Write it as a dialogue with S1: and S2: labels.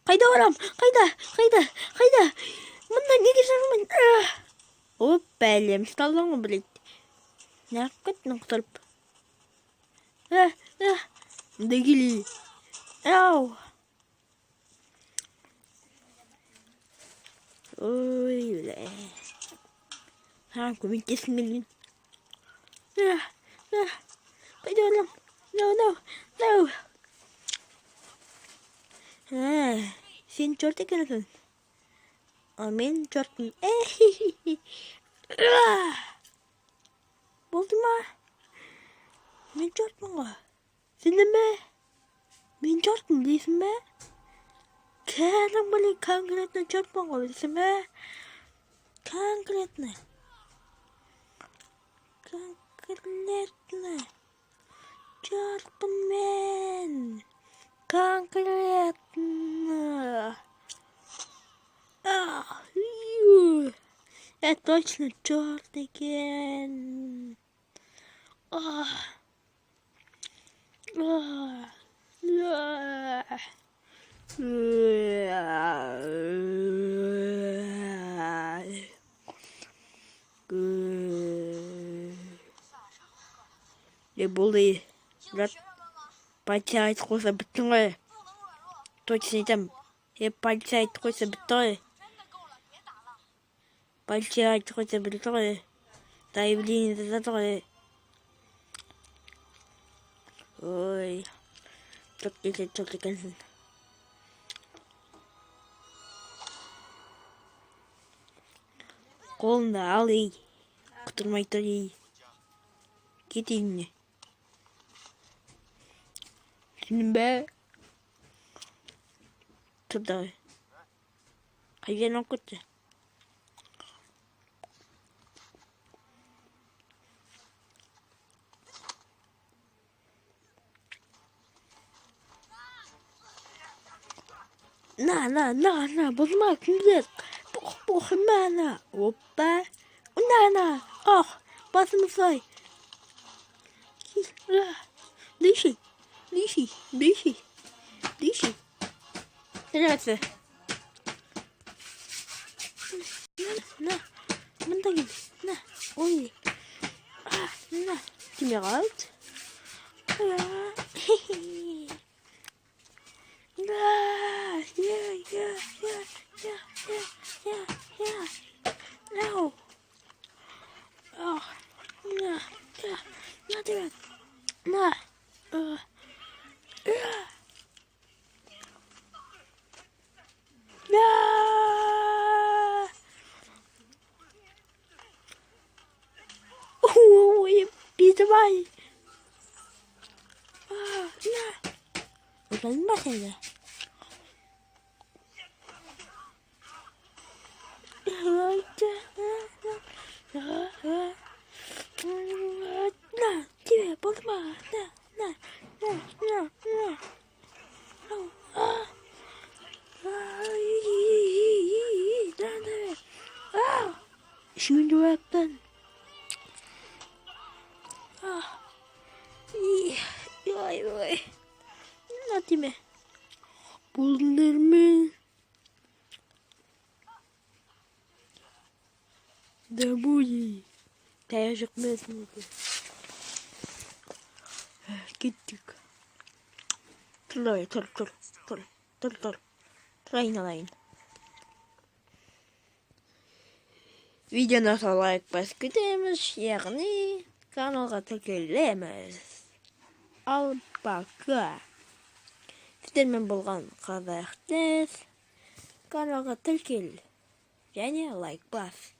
S1: Қайда барам? Қайда? Мұнда неге жүрмін? Оп, бәлем, ұсталдың ғой, білет. Неғып кеттің құтылып? Мұнда келі. Ау. Ой, бля. Көмектесін келген. Қайда барам? No. Сен жорт екенсің. Ал мен жортпын. Болды ма? Мен жортпын ғой. Сенің бе? Мен жортпын дейсің бе? Кәдімгідей конкретно жортпын ғой дейсің бе? Конкретно. Жортпын мен. Конкретно. Точно жорт екен. Не болды? Полиция айтып қойса біттің ғой. Точно айтам. Полиция айтып қойса бітті ғой. Полиция айтып қойса бітті ғой. Заявление жазады ғой. Ой. Çok екенсің. Қолында ал ей. Құтырмай тұр ей. Кет үйіне. Сенің бе? Тұр да ғой. Қайдан алып кетті? На, бозма, күндер. Бұқырма, оппа. На, басымы сай. Дыши. Нравится? На, мында кел. На, ой. На, тиме қалды. Давай. Ulan seni. Тебе бозма. На. Şimdi yaptın. Ой. На тебе. Buldun Да будет. Таяжық мәсін еді. Кеттік. Тұр. Тұр айналайын. Видеоны лайк басып кетеміз, яғни каналға тіркелеміз. Ал пока. Сіздермен болған қазақтес. Каналға тіркел және лайк бас.